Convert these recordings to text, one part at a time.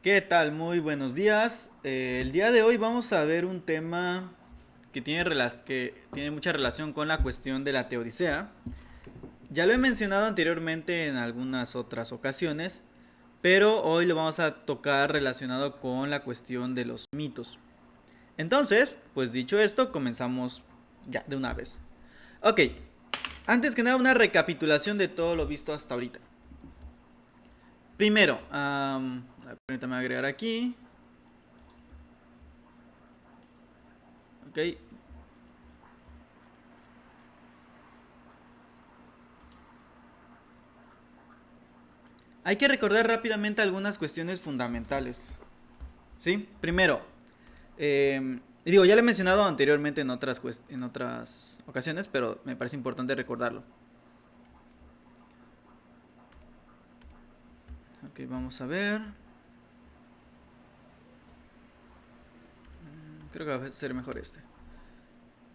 ¿Qué tal? Muy buenos días. El día de hoy vamos a ver un tema que tiene mucha relación con la cuestión de la teodicea. Ya lo he mencionado anteriormente en algunas otras ocasiones, pero hoy lo vamos a tocar relacionado con la cuestión de los mitos. Entonces, pues dicho esto, comenzamos ya de una vez. Ok, antes que nada una recapitulación de todo lo visto hasta ahorita. Primero, permítame agregar aquí. Ok, hay que recordar rápidamente algunas cuestiones fundamentales. ¿Sí? Primero, digo, ya lo he mencionado anteriormente en otras ocasiones, pero me parece importante recordarlo. Ok, vamos a ver. Creo que va a ser mejor este.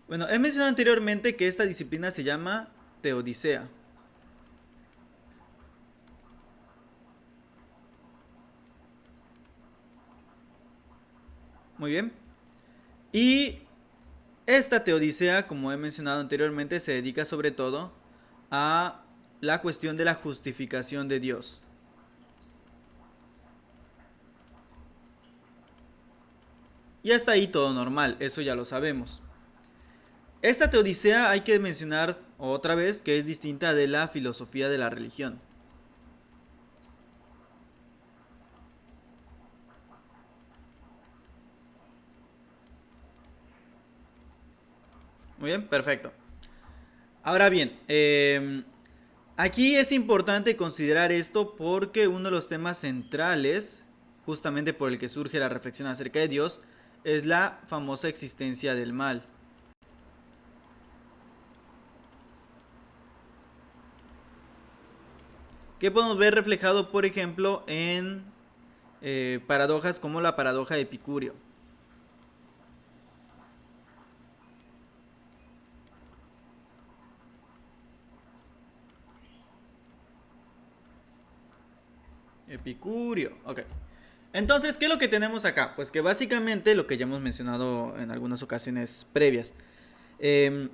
Bueno, he mencionado anteriormente que esta disciplina se llama Teodicea. Muy bien. Y esta Teodicea, como he mencionado anteriormente, se dedica sobre todo a la cuestión de la justificación de Dios. Y hasta ahí todo normal, eso ya lo sabemos. Esta teodicea hay que mencionar otra vez que es distinta de la filosofía de la religión. Muy bien, perfecto. Ahora bien, aquí es importante considerar esto porque uno de los temas centrales, justamente por el que surge la reflexión acerca de Dios, es la famosa existencia del mal. Que podemos ver reflejado, por ejemplo, en paradojas como la paradoja de Epicurio. Epicurio, ok. Entonces, ¿qué es lo que tenemos acá? Pues que básicamente lo que ya hemos mencionado en algunas ocasiones previas. eh,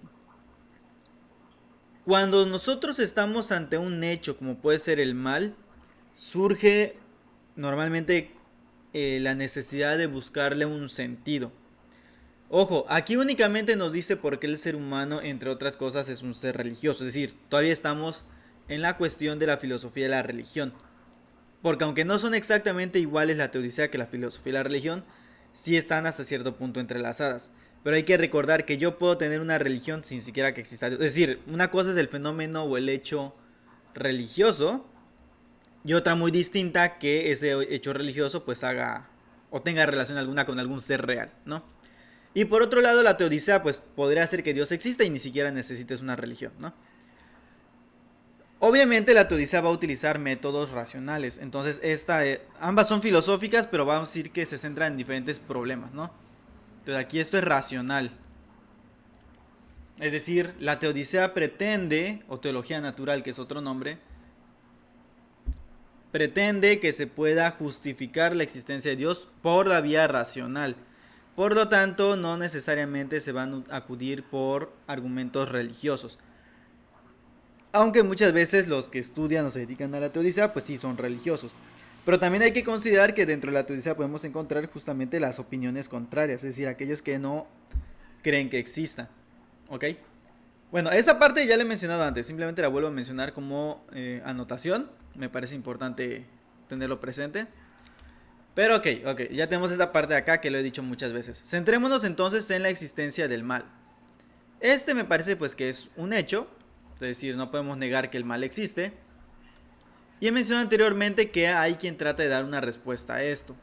Cuando nosotros estamos ante un hecho como puede ser el mal, surge normalmente la necesidad de buscarle un sentido. Ojo, aquí únicamente nos dice por qué el ser humano, entre otras cosas, es un ser religioso. Es decir, todavía estamos en la cuestión de la filosofía de la religión. Porque aunque no son exactamente iguales la teodicea que la filosofía y la religión, sí están hasta cierto punto entrelazadas. Pero hay que recordar que yo puedo tener una religión sin siquiera que exista Dios. Es decir, una cosa es el fenómeno o el hecho religioso y otra muy distinta que ese hecho religioso pues haga o tenga relación alguna con algún ser real, ¿no? Y por otro lado, la teodicea pues podría hacer que Dios exista y ni siquiera necesites una religión, ¿no? Obviamente la teodicea va a utilizar métodos racionales. Entonces, ambas son filosóficas, pero vamos a decir que se centran en diferentes problemas, ¿no? Entonces, aquí esto es racional. Es decir, la teodicea pretende, o teología natural, que es otro nombre, pretende que se pueda justificar la existencia de Dios por la vía racional. Por lo tanto, no necesariamente se van a acudir por argumentos religiosos. Aunque muchas veces los que estudian o se dedican a la teodicea, pues sí son religiosos. Pero también hay que considerar que dentro de la teodicea podemos encontrar justamente las opiniones contrarias, es decir, aquellos que no creen que exista. ¿Ok? Bueno, esa parte ya la he mencionado antes, simplemente la vuelvo a mencionar como anotación. Me parece importante tenerlo presente. Pero ok, ya tenemos esta parte de acá que lo he dicho muchas veces. Centrémonos entonces en la existencia del mal. Este me parece pues que es un hecho, es decir, no podemos negar que el mal existe. Y he mencionado anteriormente que hay quien trata de dar una respuesta a esto.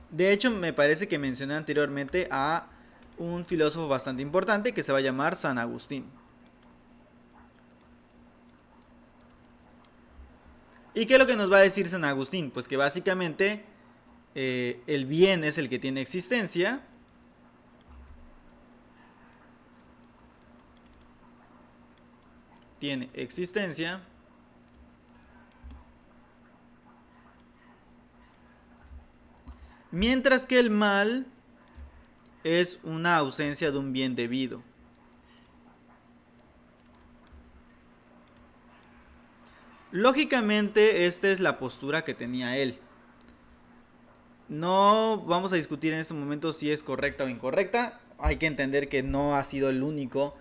De hecho, me parece que mencioné anteriormente a un filósofo bastante importante que se va a llamar San Agustín. ¿Y qué es lo que nos va a decir San Agustín? Pues que básicamente el bien es el que tiene existencia. Tiene existencia. Mientras que el mal es una ausencia de un bien debido. Lógicamente, esta es la postura que tenía él. No vamos a discutir en este momento si es correcta o incorrecta. Hay que entender que no ha sido el único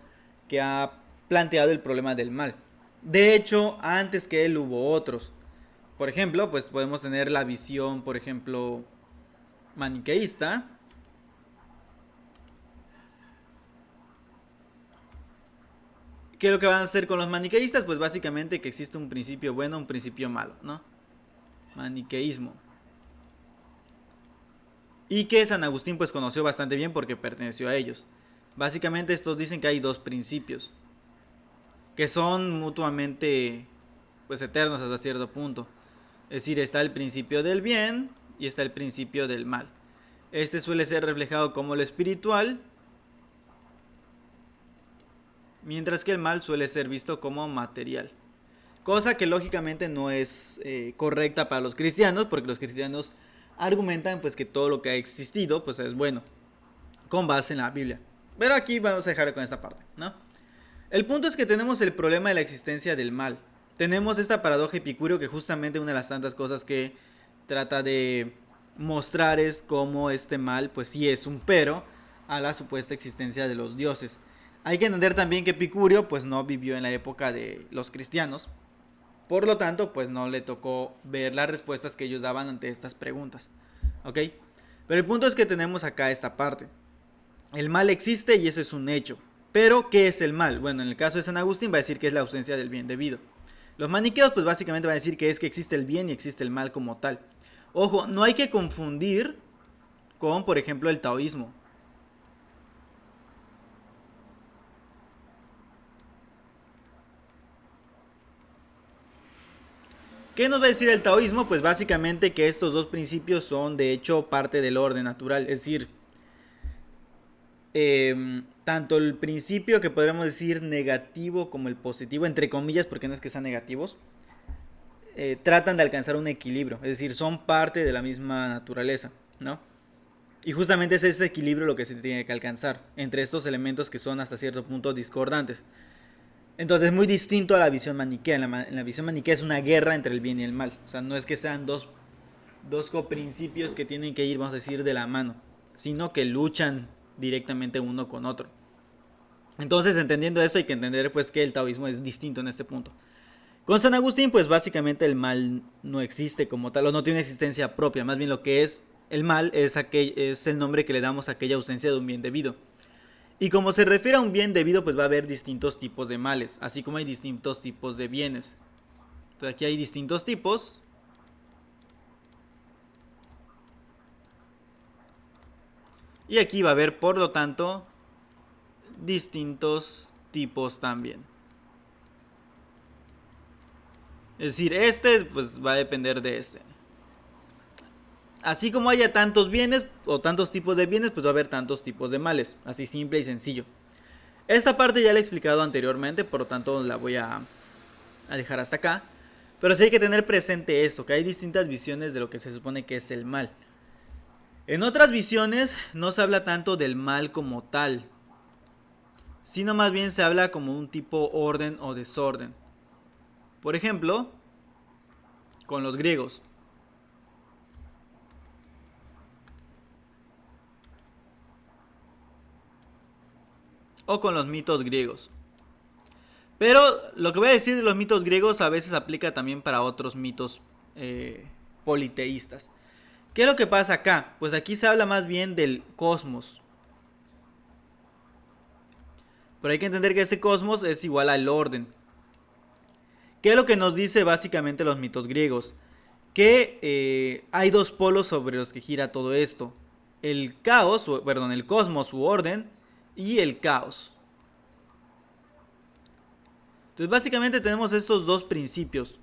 que ha planteado el problema del mal. De hecho, antes que él hubo otros. Por ejemplo, pues podemos tener la visión, por ejemplo, maniqueísta. ¿Qué es lo que van a hacer con los maniqueístas? Pues básicamente que existe un principio bueno, un principio malo, ¿no? Maniqueísmo. Y que San Agustín pues conoció bastante bien porque perteneció a ellos. Básicamente estos dicen que hay dos principios que son mutuamente pues eternos hasta cierto punto. Es decir, está el principio del bien y está el principio del mal. Este suele ser reflejado como lo espiritual, mientras que el mal suele ser visto como material. Cosa que lógicamente no es correcta para los cristianos, porque los cristianos argumentan pues que todo lo que ha existido pues es bueno, con base en la Biblia. Pero aquí vamos a dejar con esta parte, ¿no? El punto es que tenemos el problema de la existencia del mal. Tenemos esta paradoja epicúrea que justamente una de las tantas cosas que trata de mostrar es cómo este mal pues sí es un pero a la supuesta existencia de los dioses. Hay que entender también que Epicurio pues no vivió en la época de los cristianos, por lo tanto pues no le tocó ver las respuestas que ellos daban ante estas preguntas, ¿ok? Pero el punto es que tenemos acá esta parte. El mal existe y eso es un hecho. Pero, ¿qué es el mal? Bueno, en el caso de San Agustín va a decir que es la ausencia del bien debido. Los maniqueos pues básicamente van a decir que es que existe el bien y existe el mal como tal. Ojo, no hay que confundir con, por ejemplo, el taoísmo. ¿Qué nos va a decir el taoísmo? Pues básicamente que estos dos principios son de hecho parte del orden natural. Es decir, tanto el principio que podríamos decir negativo como el positivo, entre comillas, porque no es que sean negativos, tratan de alcanzar un equilibrio, es decir, son parte de la misma naturaleza, ¿no? Y justamente es ese equilibrio lo que se tiene que alcanzar entre estos elementos que son hasta cierto punto discordantes. Entonces es muy distinto a la visión maniquea. En la visión maniquea es una guerra entre el bien y el mal. O sea, no es que sean dos coprincipios que tienen que ir, vamos a decir, de la mano, sino que luchan directamente uno con otro. Entonces, entendiendo esto, hay que entender pues que el taoísmo es distinto en este punto. Con San Agustín, pues básicamente el mal no existe como tal, o no tiene existencia propia. Más bien lo que es el mal es el nombre que le damos a aquella ausencia de un bien debido. Y como se refiere a un bien debido, pues va a haber distintos tipos de males, así como hay distintos tipos de bienes. Entonces aquí hay distintos tipos. Y aquí va a haber, por lo tanto, distintos tipos también. Es decir, este pues va a depender de este. Así como haya tantos bienes o tantos tipos de bienes, pues va a haber tantos tipos de males. Así simple y sencillo. Esta parte ya la he explicado anteriormente, por lo tanto la voy a dejar hasta acá. Pero sí hay que tener presente esto, que hay distintas visiones de lo que se supone que es el mal. En otras visiones no se habla tanto del mal como tal, sino más bien se habla como un tipo orden o desorden. Por ejemplo, con los griegos. O con los mitos griegos. Pero lo que voy a decir de los mitos griegos a veces aplica también para otros mitos politeístas. ¿Qué es lo que pasa acá? Pues aquí se habla más bien del cosmos. Pero hay que entender que este cosmos es igual al orden. ¿Qué es lo que nos dice básicamente los mitos griegos? Que hay dos polos sobre los que gira todo esto. El caos, perdón, el cosmos, su orden, y el caos. Entonces básicamente tenemos estos dos principios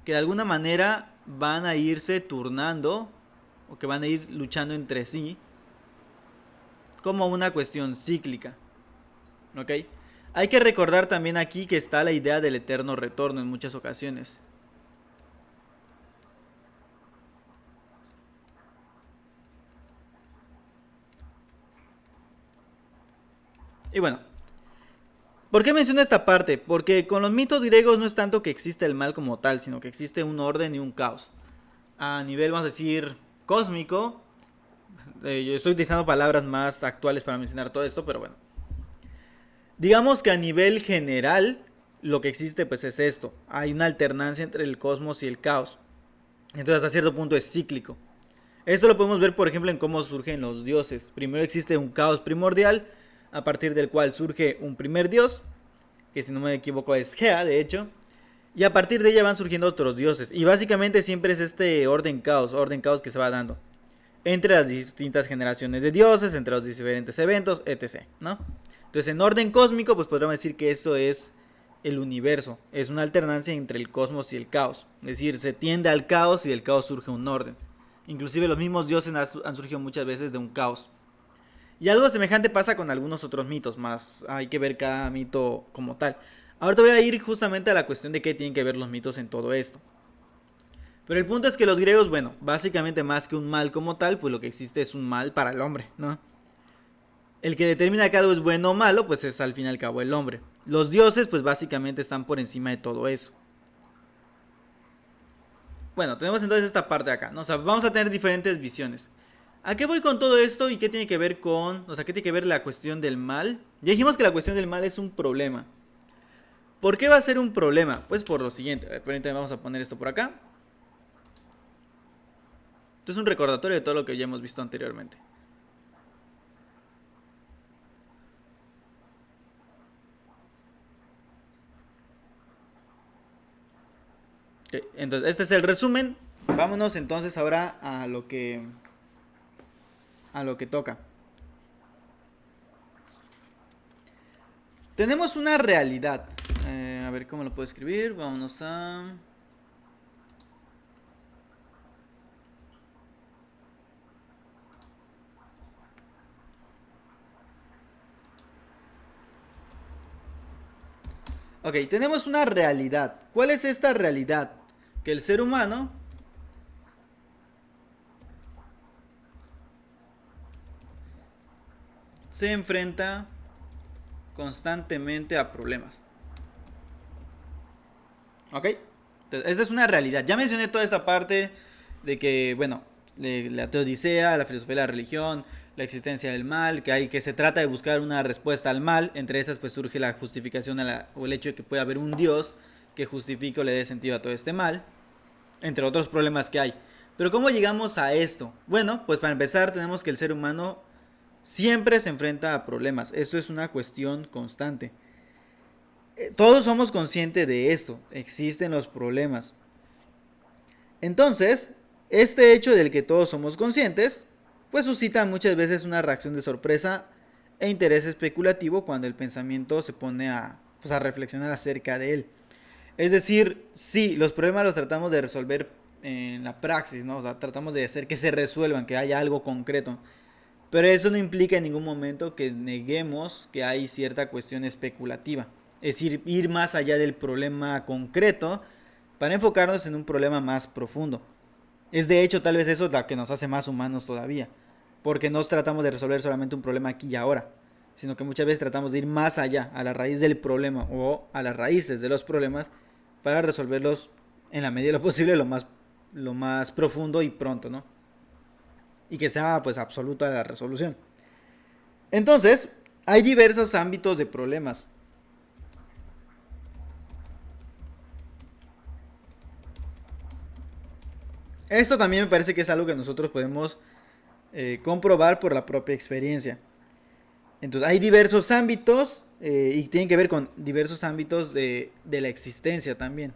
que de alguna manera van a irse turnando o que van a ir luchando entre sí como una cuestión cíclica. ¿Ok? Hay que recordar también aquí que está la idea del eterno retorno en muchas ocasiones. Y bueno, ¿por qué menciono esta parte? Porque con los mitos griegos no es tanto que existe el mal como tal, sino que existe un orden y un caos. A nivel, vamos a decir, cósmico, yo estoy utilizando palabras más actuales para mencionar todo esto, pero bueno. Digamos que a nivel general, lo que existe pues es esto. Hay una alternancia entre el cosmos y el caos. Entonces hasta cierto punto es cíclico. Esto lo podemos ver por ejemplo en cómo surgen los dioses. Primero existe un caos primordial, a partir del cual surge un primer dios, que si no me equivoco es Gea, de hecho. Y a partir de ella van surgiendo otros dioses. Y básicamente siempre es este orden caos que se va dando entre las distintas generaciones de dioses, entre los diferentes eventos, etc. ¿no? Entonces, en orden cósmico, pues podríamos decir que eso es el universo. Es una alternancia entre el cosmos y el caos. Es decir, se tiende al caos y del caos surge un orden. Inclusive los mismos dioses han surgido muchas veces de un caos. Y algo semejante pasa con algunos otros mitos, más hay que ver cada mito como tal. Ahora te voy a ir justamente a la cuestión de qué tienen que ver los mitos en todo esto. Pero el punto es que los griegos, bueno, básicamente más que un mal como tal, pues lo que existe es un mal para el hombre, ¿no? El que determina que algo es bueno o malo, pues es al fin y al cabo el hombre. Los dioses, pues básicamente están por encima de todo eso. Bueno, tenemos entonces esta parte de acá, ¿no? O sea, vamos a tener diferentes visiones. ¿A qué voy con todo esto y qué tiene que ver con, o sea, qué tiene que ver la cuestión del mal? Ya dijimos que la cuestión del mal es un problema. ¿Por qué va a ser un problema? Pues por lo siguiente, permítanme, vamos a poner esto por acá. Esto es un recordatorio de todo lo que ya hemos visto anteriormente. Okay, entonces, este es el resumen. Vámonos entonces ahora a lo que toca. Tenemos una realidad. A ver cómo lo puedo escribir. Vámonos a... Ok, tenemos una realidad. ¿Cuál es esta realidad? Que el ser humano se enfrenta constantemente a problemas. ¿Ok? Entonces, esa es una realidad. Ya mencioné toda esa parte de que, bueno, la teodicea, la filosofía de la religión, la existencia del mal, que se trata de buscar una respuesta al mal. Entre esas pues surge la justificación o el hecho de que pueda haber un Dios que justifique o le dé sentido a todo este mal, entre otros problemas que hay. Pero ¿cómo llegamos a esto? Bueno, pues para empezar tenemos que el ser humano siempre se enfrenta a problemas. Esto es una cuestión constante. Todos somos conscientes de esto. Existen los problemas. Entonces, este hecho del que todos somos conscientes, pues suscita muchas veces una reacción de sorpresa e interés especulativo cuando el pensamiento se pone pues a reflexionar acerca de él. Es decir, sí, los problemas los tratamos de resolver en la praxis, ¿no? O sea, tratamos de hacer que se resuelvan, que haya algo concreto. Pero eso no implica en ningún momento que neguemos que hay cierta cuestión especulativa. Es decir, ir más allá del problema concreto para enfocarnos en un problema más profundo. Es de hecho tal vez eso lo que nos hace más humanos todavía. Porque no tratamos de resolver solamente un problema aquí y ahora, sino que muchas veces tratamos de ir más allá, a la raíz del problema o a las raíces de los problemas para resolverlos en la medida de lo posible lo más profundo y pronto, ¿no? Y que sea pues absoluta la resolución. Entonces, hay diversos ámbitos de problemas. Esto también me parece que es algo que nosotros podemos comprobar por la propia experiencia. Entonces, hay diversos ámbitos y tienen que ver con diversos ámbitos de la existencia también.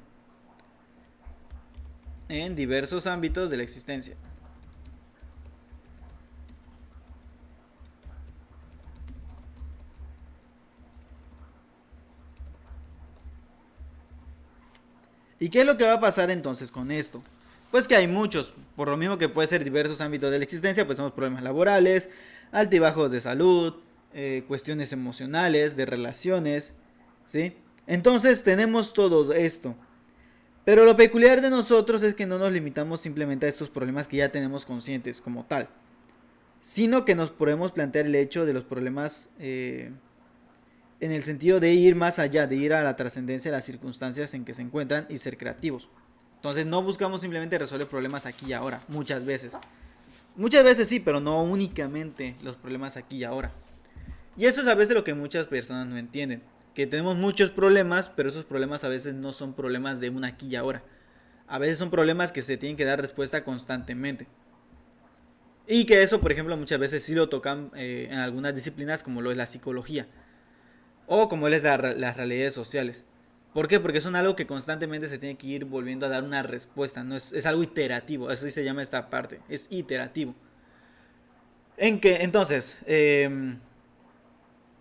En diversos ámbitos de la existencia. ¿Y qué es lo que va a pasar entonces con esto? Pues que hay muchos, por lo mismo que puede ser diversos ámbitos de la existencia, pues tenemos problemas laborales, altibajos de salud, cuestiones emocionales, de relaciones, ¿sí? Entonces tenemos todo esto. Pero lo peculiar de nosotros es que no nos limitamos simplemente a estos problemas que ya tenemos conscientes como tal, sino que nos podemos plantear el hecho de los problemas en el sentido de ir más allá, de ir a la trascendencia de las circunstancias en que se encuentran y ser creativos. Entonces no buscamos simplemente resolver problemas aquí y ahora, muchas veces. Muchas veces sí, pero no únicamente los problemas aquí y ahora. Y eso es a veces lo que muchas personas no entienden. Que tenemos muchos problemas, pero esos problemas a veces no son problemas de un aquí y ahora. A veces son problemas que se tienen que dar respuesta constantemente. Y que eso, por ejemplo, muchas veces sí lo tocan en algunas disciplinas como lo es la psicología. O como es las realidades sociales. ¿Por qué? Porque son algo que constantemente se tiene que ir volviendo a dar una respuesta. No es algo iterativo. Eso sí se llama esta parte. Es iterativo. En que, entonces,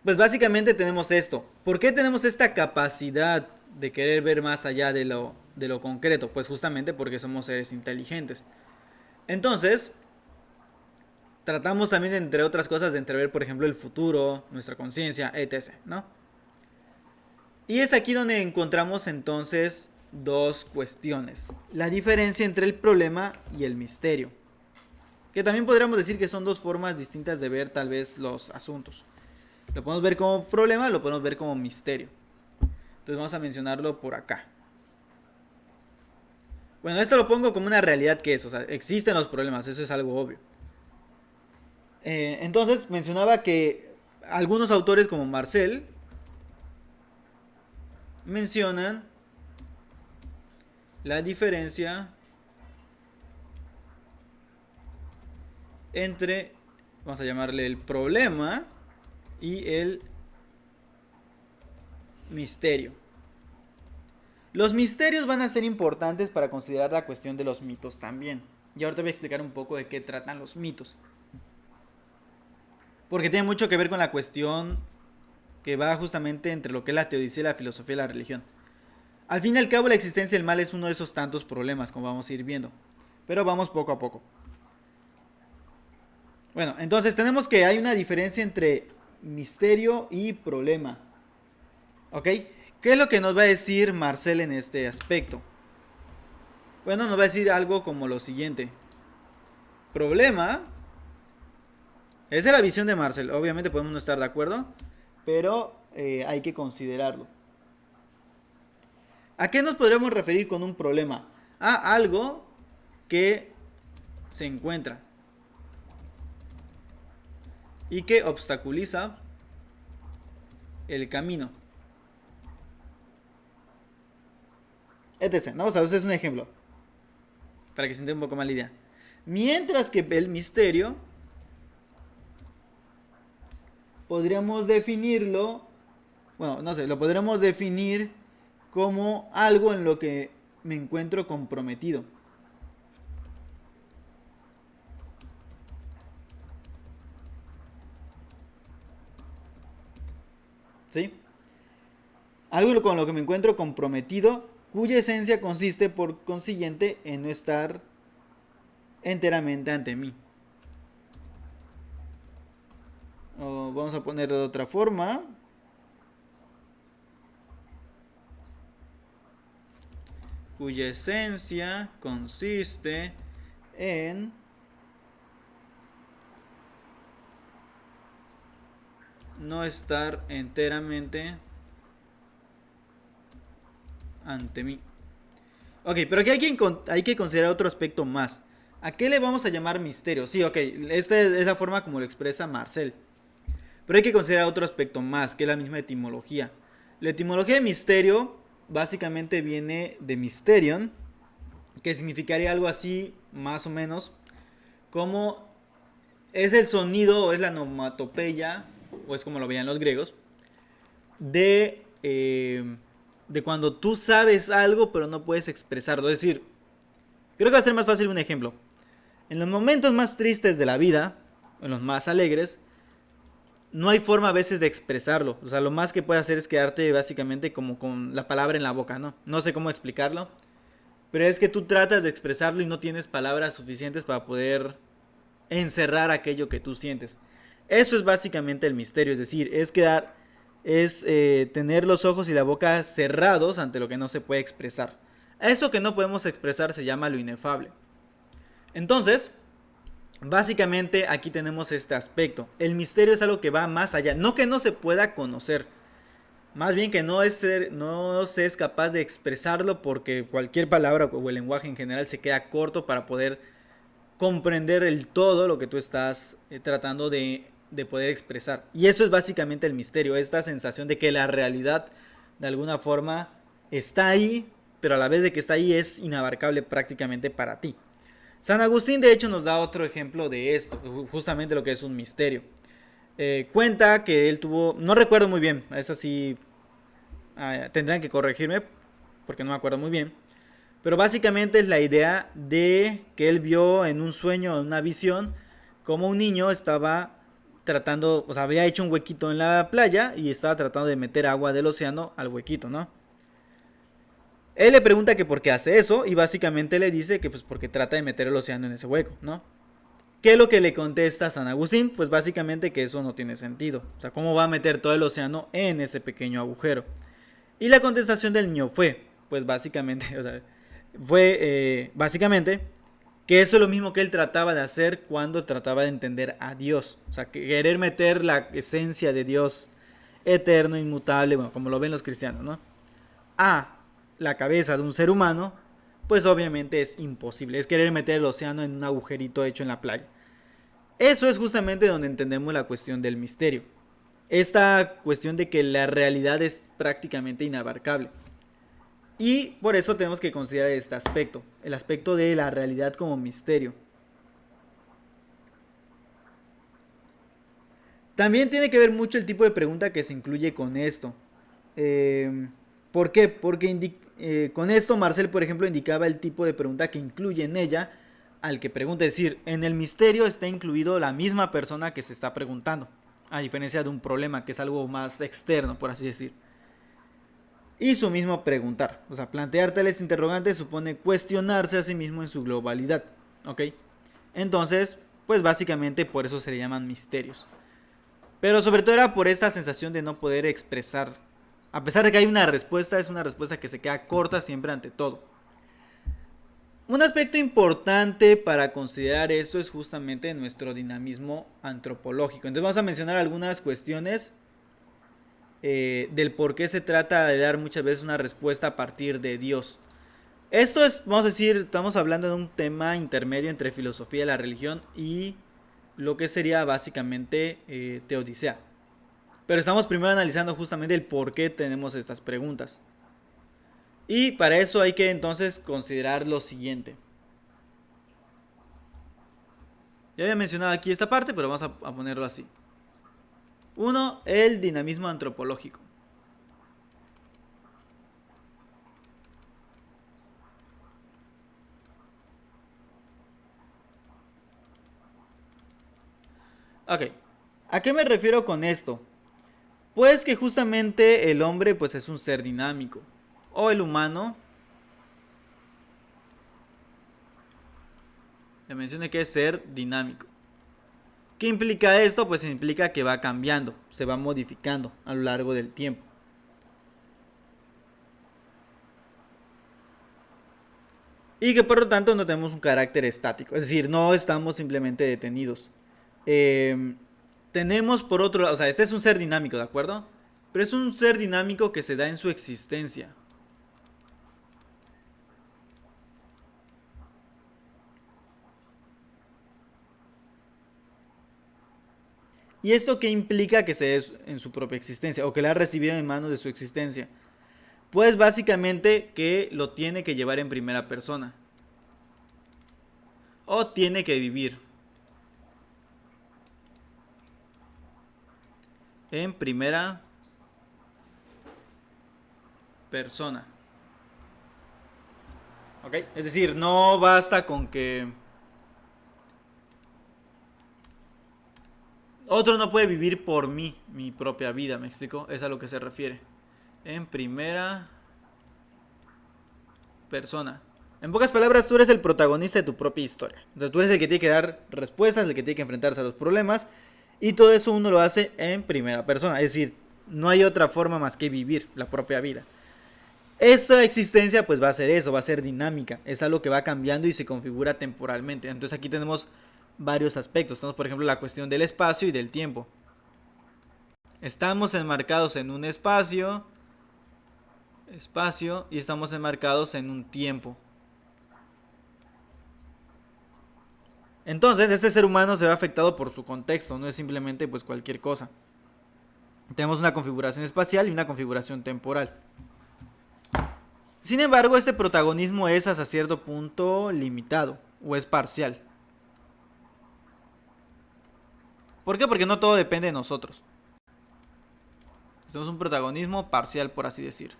pues básicamente tenemos esto. ¿Por qué tenemos esta capacidad de querer ver más allá de lo concreto? Pues justamente porque somos seres inteligentes. Entonces, tratamos también, entre otras cosas, de entrever, por ejemplo, el futuro, nuestra conciencia, etc., ¿no? Y es aquí donde encontramos entonces dos cuestiones. La diferencia entre el problema y el misterio. Que también podríamos decir que son dos formas distintas de ver tal vez los asuntos. Lo podemos ver como problema, lo podemos ver como misterio. Entonces vamos a mencionarlo por acá. Bueno, esto lo pongo como una realidad que es, o sea, existen los problemas, eso es algo obvio. Entonces mencionaba que algunos autores como Marcel mencionan la diferencia entre, vamos a llamarle el problema y el misterio. Los misterios van a ser importantes para considerar la cuestión de los mitos también. Y ahora te voy a explicar un poco de qué tratan los mitos. Porque tiene mucho que ver con la cuestión que va justamente entre lo que es la teodicia y la filosofía y la religión. Al fin y al cabo, la existencia del mal es uno de esos tantos problemas, como vamos a ir viendo. Pero vamos poco a poco. Bueno, entonces tenemos que hay una diferencia entre misterio y problema. ¿Ok? ¿Qué es lo que nos va a decir Marcel en este aspecto? Bueno, nos va a decir algo como lo siguiente. Problema. Esa es la visión de Marcel. Obviamente podemos no estar de acuerdo, pero hay que considerarlo. ¿A qué nos podremos referir con un problema? A algo que se encuentra y que obstaculiza el camino. Etc. ¿No? O sea, ese es un ejemplo. Para que se entienda un poco más la idea. Mientras que el misterio podríamos definirlo, bueno, no sé, lo podríamos definir como algo en lo que me encuentro comprometido. ¿Sí? Algo con lo que me encuentro comprometido, cuya esencia consiste por consiguiente en no estar enteramente ante mí. O vamos a ponerlo de otra forma. Cuya esencia consiste en no estar enteramente ante mí. Ok, pero aquí hay que considerar otro aspecto más. ¿A qué le vamos a llamar misterio? Sí, ok, esta es la forma como lo expresa Marcel. Pero hay que considerar otro aspecto más, que es la misma etimología. La etimología de misterio básicamente viene de mysterion, que significaría algo así, más o menos, como es el sonido o es la onomatopeya, o es como lo veían los griegos, de cuando tú sabes algo pero no puedes expresarlo. Es decir, creo que va a ser más fácil un ejemplo. En los momentos más tristes de la vida, en los más alegres, no hay forma a veces de expresarlo. O sea, lo más que puedes hacer es quedarte básicamente como con la palabra en la boca, ¿no? No sé cómo explicarlo. Pero es que tú tratas de expresarlo y no tienes palabras suficientes para poder encerrar aquello que tú sientes. Eso es básicamente el misterio. Es decir, tener los ojos y la boca cerrados ante lo que no se puede expresar. Eso que no podemos expresar se llama lo inefable. Entonces, básicamente aquí tenemos este aspecto. El misterio es algo que va más allá. No que no se pueda conocer. más bien que no se es capaz de expresarlo porque cualquier palabra o el lenguaje en general se queda corto para poder comprender el todo lo que tú estás tratando de poder expresar. Y eso es básicamente el misterio, esta sensación de que la realidad de alguna forma está ahí, pero a la vez de que está ahí es inabarcable prácticamente para ti. San Agustín de hecho nos da otro ejemplo de esto, justamente lo que es un misterio. Cuenta que él tuvo, no recuerdo muy bien, eso sí tendrán que corregirme porque no me acuerdo muy bien, pero básicamente es la idea de que él vio en un sueño, en una visión, como un niño estaba tratando, o sea, había hecho un huequito en la playa y estaba tratando de meter agua del océano al huequito, ¿no? Él le pregunta que por qué hace eso y básicamente le dice que pues porque trata de meter el océano en ese hueco, ¿no? ¿Qué es lo que le contesta San Agustín? Pues básicamente que eso no tiene sentido. O sea, ¿cómo va a meter todo el océano en ese pequeño agujero? Y la contestación del niño fue, pues básicamente, o sea, fue básicamente que eso es lo mismo que él trataba de hacer cuando trataba de entender a Dios. O sea, que querer meter la esencia de Dios eterno, inmutable, bueno, como lo ven los cristianos, ¿no? A la cabeza de un ser humano, pues obviamente es imposible. Es querer meter el océano en un agujerito hecho en la playa. Eso es justamente donde entendemos la cuestión del misterio. Esta cuestión de que la realidad es prácticamente inabarcable. Y por eso tenemos que considerar este aspecto, el aspecto de la realidad como misterio. También tiene que ver mucho el tipo de pregunta que se incluye con esto. ¿Por qué? Porque con esto Marcel, por ejemplo, indicaba el tipo de pregunta que incluye en ella al que pregunta. Es decir, en el misterio está incluido la misma persona que se está preguntando, a diferencia de un problema que es algo más externo, por así decir. Y su mismo preguntar. O sea, plantear tales interrogantes supone cuestionarse a sí mismo en su globalidad. ¿Ok? Entonces, pues básicamente por eso se le llaman misterios. Pero sobre todo era por esta sensación de no poder expresar. A pesar de que hay una respuesta, es una respuesta que se queda corta siempre ante todo. Un aspecto importante para considerar esto es justamente nuestro dinamismo antropológico. Entonces vamos a mencionar algunas cuestiones del por qué se trata de dar muchas veces una respuesta a partir de Dios. Esto es, vamos a decir, estamos hablando de un tema intermedio entre filosofía y la religión y lo que sería básicamente teodicea. Pero estamos primero analizando justamente el por qué tenemos estas preguntas. Y para eso hay que entonces considerar lo siguiente. Ya había mencionado aquí esta parte, pero vamos a ponerlo así. Uno, el dinamismo antropológico. Ok, ¿a qué me refiero con esto? Pues que justamente el hombre pues es un ser dinámico. O el humano, le mencioné que es ser dinámico. ¿Qué implica esto? Pues implica que va cambiando, se va modificando a lo largo del tiempo. Y que por lo tanto no tenemos un carácter estático, es decir, no estamos simplemente detenidos. Eh, Tenemos por otro lado, o sea, este es un ser dinámico, ¿de acuerdo? Pero es un ser dinámico que se da en su existencia. ¿Y esto qué implica que se dé en su propia existencia o que la ha recibido en manos de su existencia? Pues básicamente que lo tiene que llevar en primera persona o tiene que vivir en primera persona. ¿Ok? Es decir, no basta con que otro no puede vivir por mí, mi propia vida, ¿me explico? Es a lo que se refiere. En primera persona. En pocas palabras, tú eres el protagonista de tu propia historia. Entonces, tú eres el que tiene que dar respuestas, el que tiene que enfrentarse a los problemas. Y todo eso uno lo hace en primera persona. Es decir, no hay otra forma más que vivir la propia vida. Esta existencia pues va a ser eso, va a ser dinámica. Es algo que va cambiando y se configura temporalmente. Entonces aquí tenemos varios aspectos. Tenemos por ejemplo la cuestión del espacio y del tiempo. Estamos enmarcados en un espacio, y estamos enmarcados en un tiempo. Entonces, este ser humano se ve afectado por su contexto, no es simplemente pues cualquier cosa. Tenemos una configuración espacial y una configuración temporal. Sin embargo, este protagonismo es hasta cierto punto limitado o es parcial. ¿Por qué? Porque no todo depende de nosotros. Tenemos un protagonismo parcial, por así decir.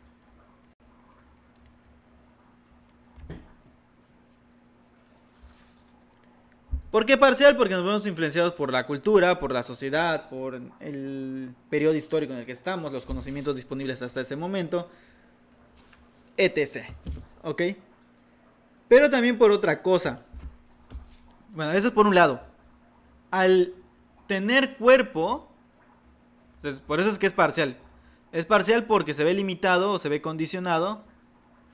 ¿Por qué parcial? Porque nos vemos influenciados por la cultura, por la sociedad, por el periodo histórico en el que estamos, los conocimientos disponibles hasta ese momento, etc. ¿Ok? Pero también por otra cosa. Bueno, eso es por un lado. Al tener cuerpo, entonces, por eso es que es parcial. Es parcial porque se ve limitado o se ve condicionado.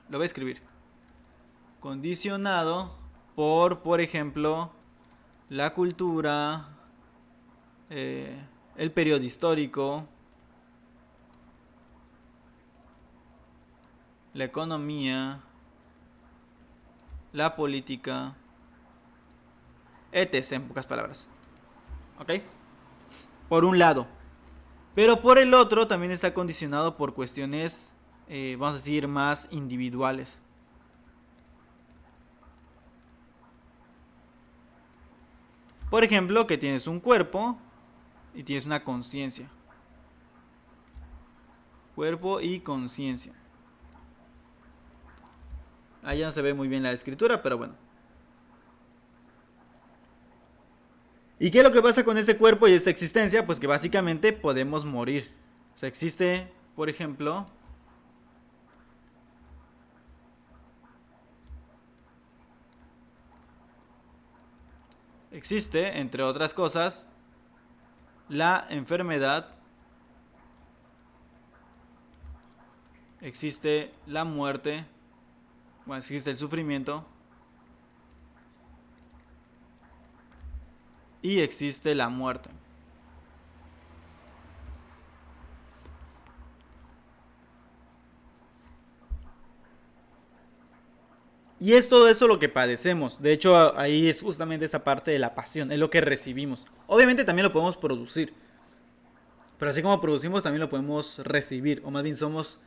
Lo voy a escribir. Condicionado por ejemplo, la cultura, el periodo histórico, la economía, la política, etc. En pocas palabras. ¿Ok? Por un lado. Pero por el otro también está condicionado por cuestiones, vamos a decir, más individuales. Por ejemplo, que tienes un cuerpo y tienes una conciencia. Cuerpo y conciencia. Ahí no se ve muy bien la escritura, pero bueno. ¿Y qué es lo que pasa con este cuerpo y esta existencia? Pues que básicamente podemos morir. O sea, existe, por ejemplo, existe, entre otras cosas, la enfermedad, existe la muerte, bueno, existe el sufrimiento y existe la muerte. Y es todo eso lo que padecemos. De hecho, ahí es justamente esa parte de la pasión, es lo que recibimos. Obviamente también lo podemos producir, pero así como producimos, también lo podemos recibir, o más bien somos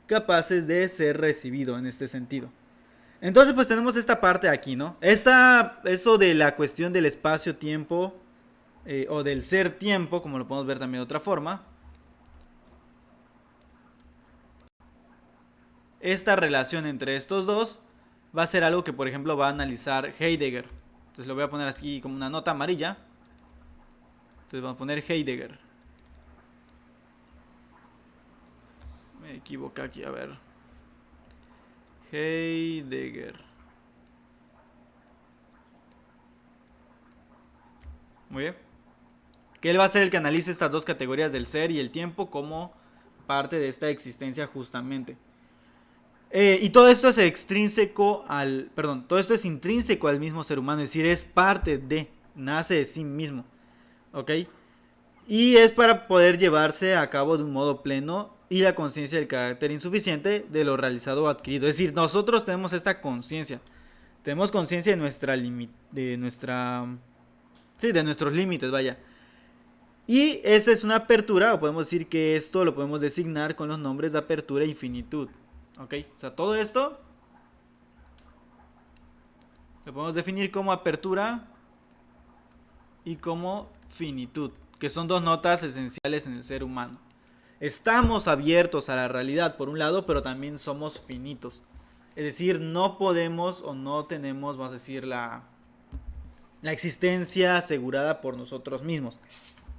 capaces de ser recibido en este sentido. Entonces, pues tenemos esta parte aquí, ¿no? Eso de la cuestión del espacio-tiempo, o del ser-tiempo, como lo podemos ver también de otra forma. Esta relación entre estos dos va a ser algo que, por ejemplo, va a analizar Heidegger. Entonces lo voy a poner así como una nota amarilla. Entonces vamos a poner Heidegger. Me equivoqué aquí, a ver. Heidegger. Muy bien. Que él va a ser el que analice estas dos categorías del ser y el tiempo como parte de esta existencia justamente. Y todo esto es extrínseco al. Perdón, todo esto es intrínseco al mismo ser humano, es decir, es parte de. Nace de sí mismo. ¿Ok? Y es para poder llevarse a cabo de un modo pleno y la conciencia del carácter insuficiente de lo realizado o adquirido. Es decir, nosotros tenemos esta conciencia. Tenemos conciencia de nuestra de nuestra. Sí, de nuestros límites, vaya. Y esa es una apertura, o podemos decir que esto lo podemos designar con los nombres de apertura e infinitud. ¿Ok? O sea, todo esto lo podemos definir como apertura y como finitud, que son dos notas esenciales en el ser humano. Estamos abiertos a la realidad por un lado, pero también somos finitos. Es decir, no podemos o no tenemos, vamos a decir, la existencia asegurada por nosotros mismos.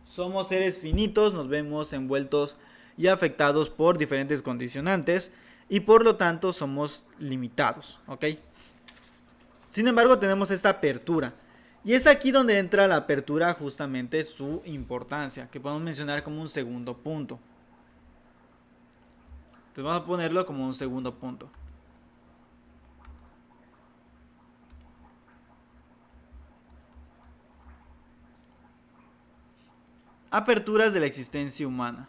Somos seres finitos, nos vemos envueltos y afectados por diferentes condicionantes y por lo tanto somos limitados, ¿ok? Sin embargo, tenemos esta apertura. Y es aquí donde entra la apertura justamente su importancia, que podemos mencionar como un segundo punto. Entonces vamos a ponerlo como un segundo punto. Aperturas de la existencia humana.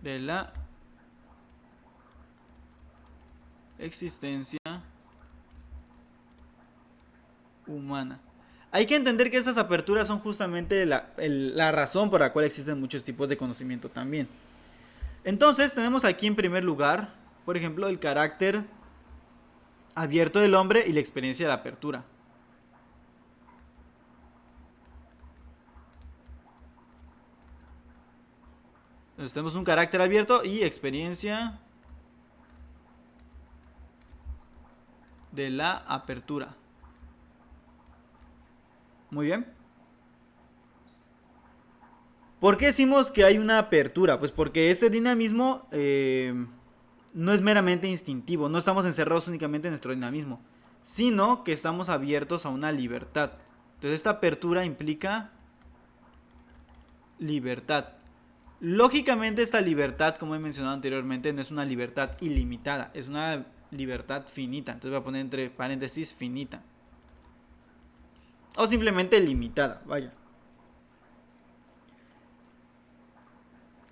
De la existencia humana. Hay que entender que esas aperturas son justamente la razón por la cual existen muchos tipos de conocimiento también. Entonces tenemos aquí en primer lugar, por ejemplo, el carácter abierto del hombre y la experiencia de la apertura. Entonces tenemos un carácter abierto y experiencia de la apertura. Muy bien. ¿Por qué decimos que hay una apertura? Pues porque este dinamismo no es meramente instintivo, no estamos encerrados únicamente en nuestro dinamismo, sino que estamos abiertos a una libertad. Entonces esta apertura implica libertad. Lógicamente esta libertad, como he mencionado anteriormente, no es una libertad ilimitada, es una libertad finita. Entonces voy a poner entre paréntesis finita. O simplemente limitada, vaya.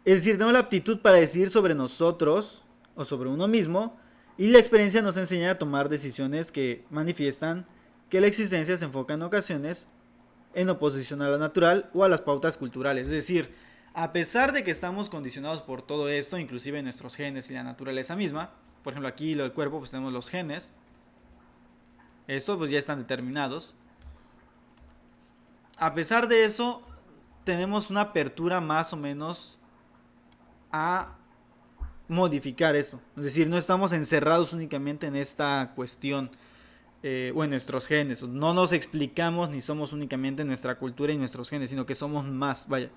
Es decir, tenemos la aptitud para decidir sobre nosotros o sobre uno mismo y la experiencia nos enseña a tomar decisiones que manifiestan que la existencia se enfoca en ocasiones en oposición a lo natural o a las pautas culturales. Es decir, a pesar de que estamos condicionados por todo esto, inclusive nuestros genes y la naturaleza misma, por ejemplo aquí lo del cuerpo, pues tenemos los genes, estos pues ya están determinados. A pesar de eso, tenemos una apertura más o menos a modificar eso. Es decir, no estamos encerrados únicamente en esta cuestión o en nuestros genes. No nos explicamos ni somos únicamente nuestra cultura y nuestros genes, sino que somos más, vaya.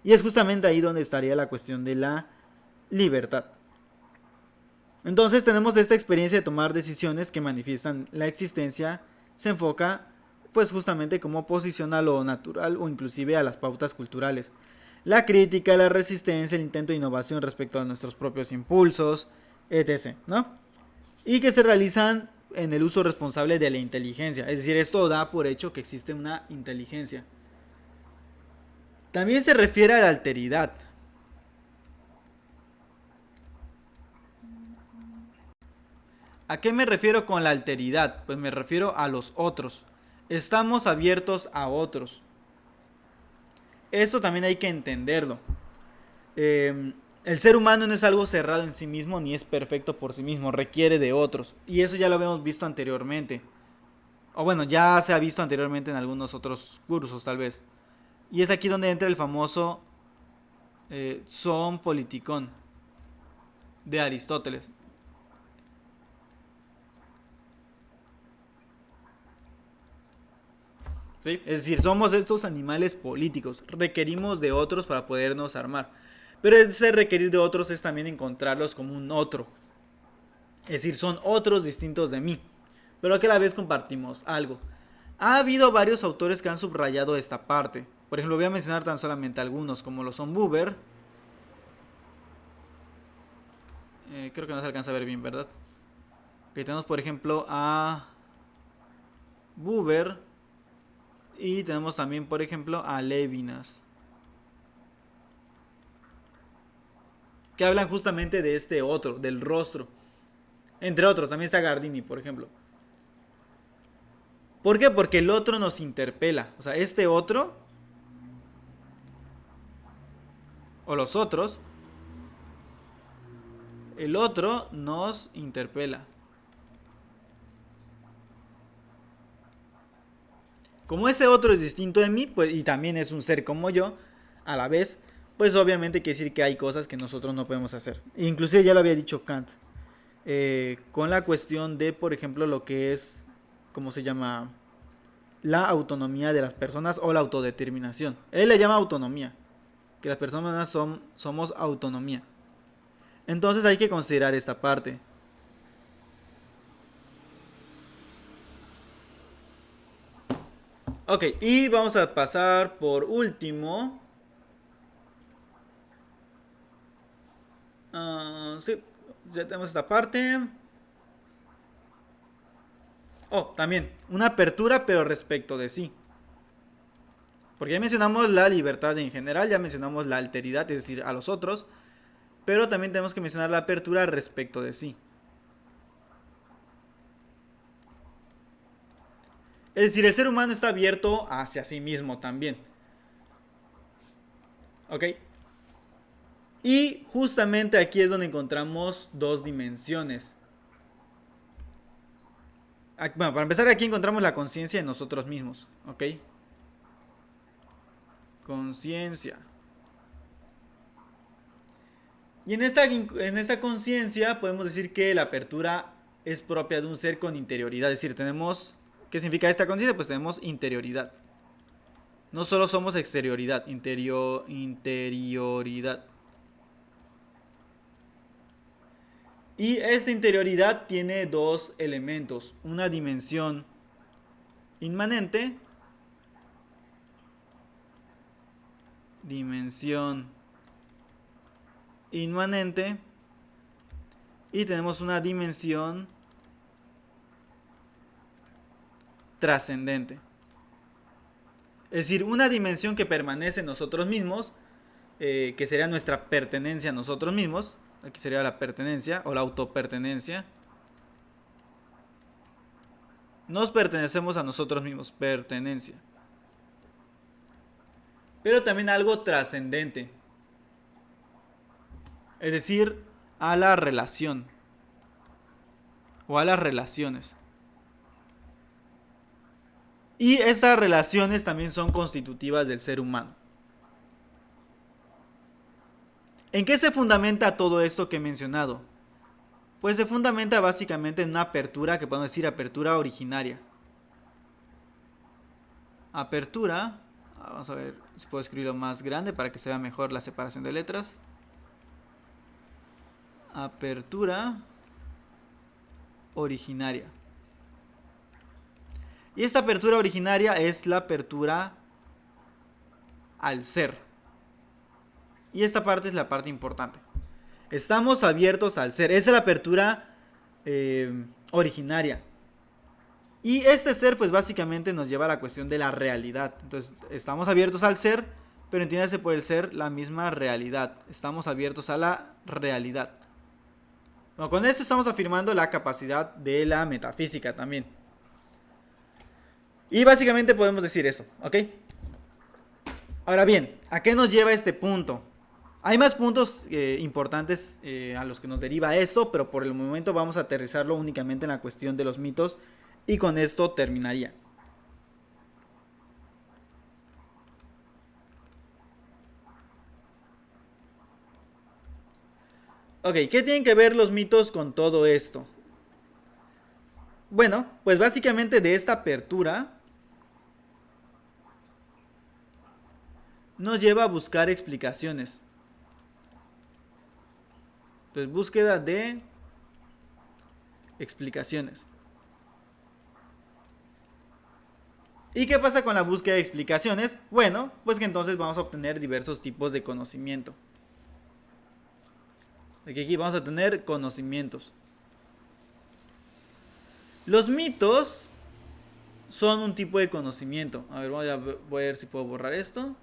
Y es justamente ahí donde estaría la cuestión de la libertad. Entonces tenemos esta experiencia de tomar decisiones que manifiestan la existencia, se enfoca pues justamente como oposición a lo natural o inclusive a las pautas culturales. La crítica, la resistencia, el intento de innovación respecto a nuestros propios impulsos, etc., ¿no? Y que se realizan en el uso responsable de la inteligencia. Es decir, esto da por hecho que existe una inteligencia. También se refiere a la alteridad. ¿A qué me refiero con la alteridad? Pues me refiero a los otros. Estamos abiertos a otros. Esto también hay que entenderlo. El ser humano no es algo cerrado en sí mismo ni es perfecto por sí mismo, requiere de otros. Y eso ya lo habíamos visto anteriormente. O bueno, ya se ha visto anteriormente en algunos otros cursos tal vez. Y es aquí donde entra el famoso son politikon de Aristóteles. ¿Sí? Es decir, somos estos animales políticos, requerimos de otros para podernos armar. Pero ese requerir de otros es también encontrarlos como un otro. Es decir, son otros distintos de mí, pero que a la vez compartimos algo. Ha habido varios autores que han subrayado esta parte. Por ejemplo, voy a mencionar tan solamente algunos, como lo son Buber. Creo que no se alcanza a ver bien, ¿verdad? Que tenemos, por ejemplo, a Buber. Y tenemos también, por ejemplo, a Levinas. Que hablan justamente de este otro, del rostro. Entre otros, también está Gardini, por ejemplo. ¿Por qué? Porque el otro nos interpela. O sea, este otro, o los otros, el otro nos interpela. Como ese otro es distinto de mí, pues, y también es un ser como yo, a la vez, pues obviamente quiere decir que hay cosas que nosotros no podemos hacer. Inclusive ya lo había dicho Kant, con la cuestión de, por ejemplo, lo que es, ¿cómo se llama? La autonomía de las personas o la autodeterminación. Él le llama autonomía, que las personas somos autonomía. Entonces hay que considerar esta parte. Ok, y vamos a pasar por último. Sí, ya tenemos esta parte. Oh, también, una apertura pero respecto de sí. Porque ya mencionamos la libertad en general, ya mencionamos la alteridad, es decir, a los otros, pero también tenemos que mencionar la apertura respecto de sí. Es decir, el ser humano está abierto hacia sí mismo también. ¿Ok? Y justamente aquí es donde encontramos dos dimensiones. Bueno, para empezar aquí encontramos la conciencia en nosotros mismos. ¿Ok? Conciencia. Y en esta conciencia podemos decir que la apertura es propia de un ser con interioridad. Es decir, tenemos... ¿Qué significa esta conciencia? Pues tenemos interioridad. No solo somos exterioridad, interioridad. Y esta interioridad tiene dos elementos. Una dimensión inmanente. Dimensión inmanente. Y tenemos una dimensión trascendente. Es decir, una dimensión que permanece en nosotros mismos, que sería nuestra pertenencia a nosotros mismos. Aquí sería la pertenencia o la autopertenencia. Nos pertenecemos a nosotros mismos, pertenencia. Pero también algo trascendente. Es decir, a la relación o a las relaciones. Y estas relaciones también son constitutivas del ser humano. ¿En qué se fundamenta todo esto que he mencionado? Pues se fundamenta básicamente en una apertura que podemos decir apertura originaria. Apertura, vamos a ver si puedo escribirlo más grande para que se vea mejor la separación de letras. Apertura originaria. Y esta apertura originaria es la apertura al ser. Y esta parte es la parte importante. Estamos abiertos al ser. Esa es la apertura originaria. Y este ser, pues básicamente nos lleva a la cuestión de la realidad. Entonces, estamos abiertos al ser, pero entiéndase por el ser la misma realidad. Estamos abiertos a la realidad. Bueno, con esto estamos afirmando la capacidad de la metafísica también. Y básicamente podemos decir eso, ¿ok? Ahora bien, ¿a qué nos lleva este punto? Hay más puntos importantes a los que nos deriva esto, pero por el momento vamos a aterrizarlo únicamente en la cuestión de los mitos y con esto terminaría. Ok, ¿qué tienen que ver los mitos con todo esto? Bueno, pues básicamente de esta apertura nos lleva a buscar explicaciones. Entonces, búsqueda de explicaciones. ¿Y qué pasa con la búsqueda de explicaciones? Bueno, pues que entonces vamos a obtener diversos tipos de conocimiento. Aquí vamos a tener conocimientos. Los mitos son un tipo de conocimiento. A ver, voy a ver si puedo borrar esto.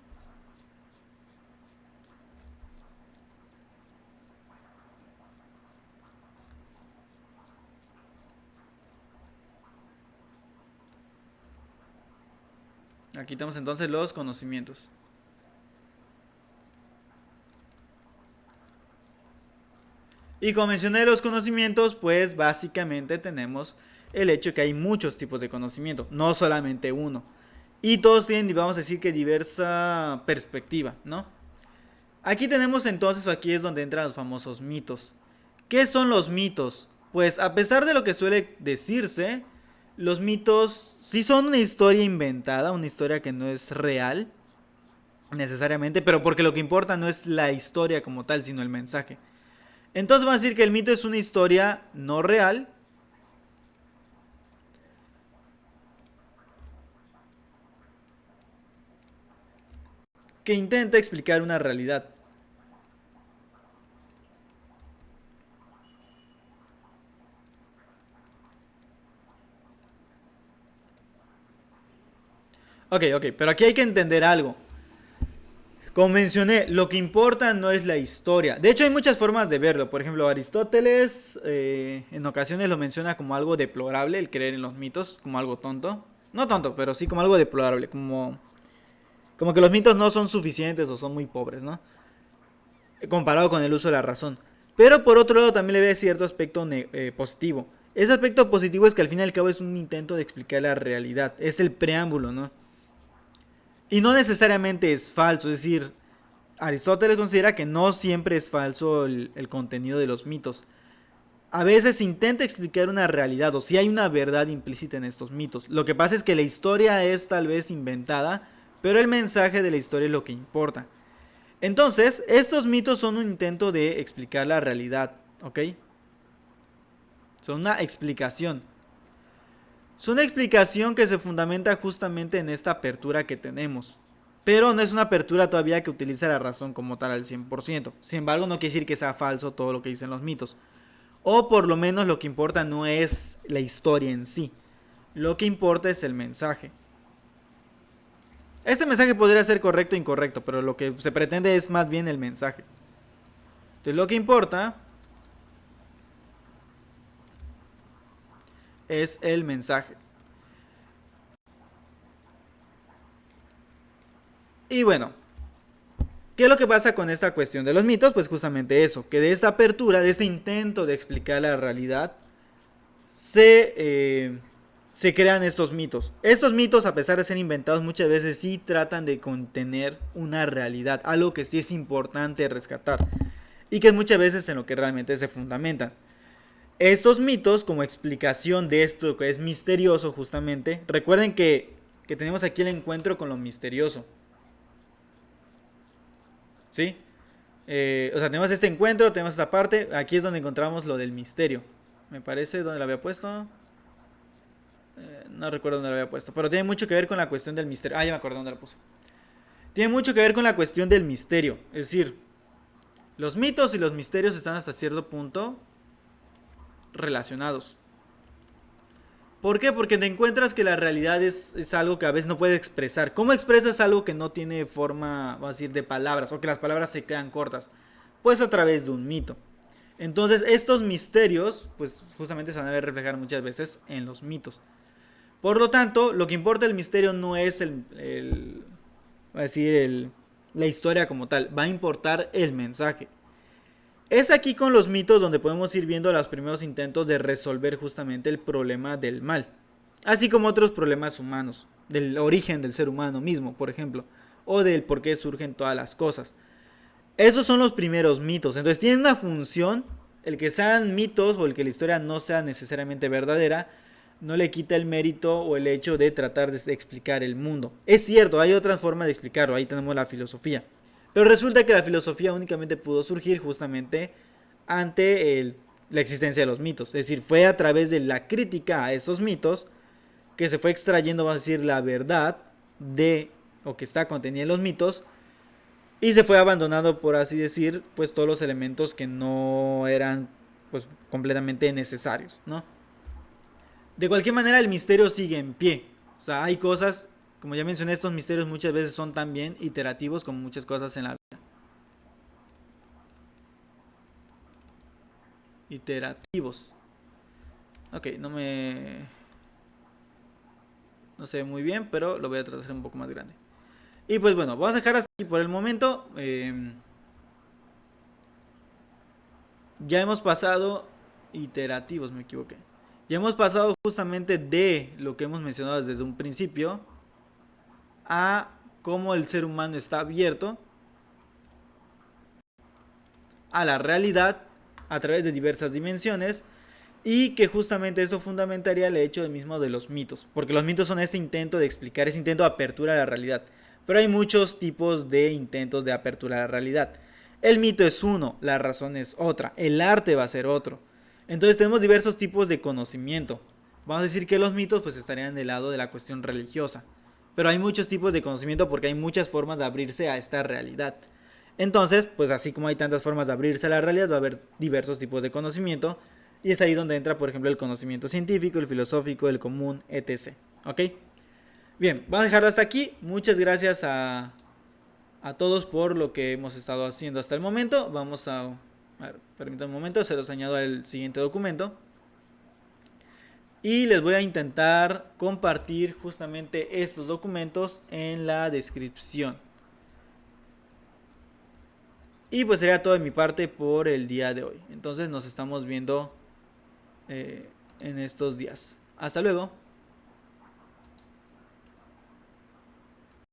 Aquí tenemos entonces los conocimientos. Y como mencioné los conocimientos, pues básicamente tenemos el hecho de que hay muchos tipos de conocimiento, no solamente uno. Y todos tienen, vamos a decir que diversa perspectiva, ¿no? Aquí tenemos entonces, aquí es donde entran los famosos mitos. ¿Qué son los mitos? Pues a pesar de lo que suele decirse, los mitos sí son una historia inventada, una historia que no es real necesariamente, pero porque lo que importa no es la historia como tal, sino el mensaje. Entonces vamos a decir que el mito es una historia no real que intenta explicar una realidad. Ok, ok, pero aquí hay que entender algo. Como mencioné, lo que importa no es la historia. De hecho, hay muchas formas de verlo. Por ejemplo, Aristóteles en ocasiones lo menciona como algo deplorable, el creer en los mitos, como algo tonto. No tonto, pero sí como algo deplorable, como que los mitos no son suficientes o son muy pobres, ¿no? Comparado con el uso de la razón. Pero por otro lado también le ve cierto aspecto positivo. Ese aspecto positivo es que al fin y al cabo es un intento de explicar la realidad. Es el preámbulo, ¿no? Y no necesariamente es falso, es decir, Aristóteles considera que no siempre es falso el contenido de los mitos. A veces se intenta explicar una realidad o si hay una verdad implícita en estos mitos. Lo que pasa es que la historia es tal vez inventada, pero el mensaje de la historia es lo que importa. Entonces, estos mitos son un intento de explicar la realidad, ¿ok? Son una explicación. Es una explicación que se fundamenta justamente en esta apertura que tenemos. Pero no es una apertura todavía que utiliza la razón como tal al 100%. Sin embargo, no quiere decir que sea falso todo lo que dicen los mitos. O por lo menos lo que importa no es la historia en sí. Lo que importa es el mensaje. Este mensaje podría ser correcto o incorrecto, pero lo que se pretende es más bien el mensaje. Entonces lo que importa es el mensaje. Y bueno, ¿qué es lo que pasa con esta cuestión de los mitos? Pues justamente eso, que de esta apertura, de este intento de explicar la realidad, se crean estos mitos. Estos mitos, a pesar de ser inventados, muchas veces sí tratan de contener una realidad, algo que sí es importante rescatar y que muchas veces en lo que realmente se fundamentan. Estos mitos, como explicación de esto que es misterioso justamente, recuerden que tenemos aquí el encuentro con lo misterioso. ¿Sí? O sea, tenemos este encuentro, tenemos esta parte, aquí es donde encontramos lo del misterio. Me parece, ¿dónde lo había puesto? No recuerdo dónde lo había puesto, pero tiene mucho que ver con la cuestión del misterio. Ah, ya me acuerdo dónde lo puse. Tiene mucho que ver con la cuestión del misterio. Es decir, los mitos y los misterios están hasta cierto punto relacionados. ¿Por qué? Porque te encuentras que la realidad es algo que a veces no puedes expresar. ¿Cómo expresas algo que no tiene forma, vamos a decir, de palabras o que las palabras se quedan cortas? Pues a través de un mito. Entonces estos misterios, pues justamente se van a ver reflejar muchas veces en los mitos. Por lo tanto, lo que importa el misterio no es va a decir, la historia como tal, va a importar el mensaje. Es aquí con los mitos donde podemos ir viendo los primeros intentos de resolver justamente el problema del mal, así como otros problemas humanos, del origen del ser humano mismo, por ejemplo, o del por qué surgen todas las cosas. Esos son los primeros mitos, entonces tienen una función, el que sean mitos o el que la historia no sea necesariamente verdadera, no le quita el mérito o el hecho de tratar de explicar el mundo. Es cierto, hay otras formas de explicarlo, ahí tenemos la filosofía. Pero resulta que la filosofía únicamente pudo surgir justamente ante la existencia de los mitos. Es decir, fue a través de la crítica a esos mitos que se fue extrayendo, vamos a decir, la verdad de o que está contenida en los mitos y se fue abandonando, por así decir, pues todos los elementos que no eran pues completamente necesarios, ¿no? De cualquier manera, el misterio sigue en pie. O sea, hay cosas, como ya mencioné, estos misterios muchas veces son también iterativos como muchas cosas en la vida. Iterativos. Ok, no se ve muy bien, pero lo voy a tratar de hacer un poco más grande. Y pues bueno, vamos a dejar hasta aquí por el momento. Ya hemos pasado iterativos, me equivoqué. Ya hemos pasado justamente de lo que hemos mencionado desde un principio a cómo el ser humano está abierto a la realidad a través de diversas dimensiones y que justamente eso fundamentaría el hecho mismo de los mitos, porque los mitos son este intento de explicar, ese intento de apertura a la realidad, pero hay muchos tipos de intentos de apertura a la realidad. El mito es uno, la razón es otra, el arte va a ser otro. Entonces tenemos diversos tipos de conocimiento. Vamos a decir que los mitos pues estarían del lado de la cuestión religiosa, pero hay muchos tipos de conocimiento porque hay muchas formas de abrirse a esta realidad. Entonces, pues así como hay tantas formas de abrirse a la realidad, va a haber diversos tipos de conocimiento. Y es ahí donde entra, por ejemplo, el conocimiento científico, el filosófico, el común, etc. ¿Ok? Bien, vamos a dejarlo hasta aquí. Muchas gracias a todos por lo que hemos estado haciendo hasta el momento. Vamos a ver, permítanme un momento, se los añado al siguiente documento. Y les voy a intentar compartir justamente estos documentos en la descripción. Y pues sería todo de mi parte por el día de hoy. Entonces nos estamos viendo en estos días. Hasta luego.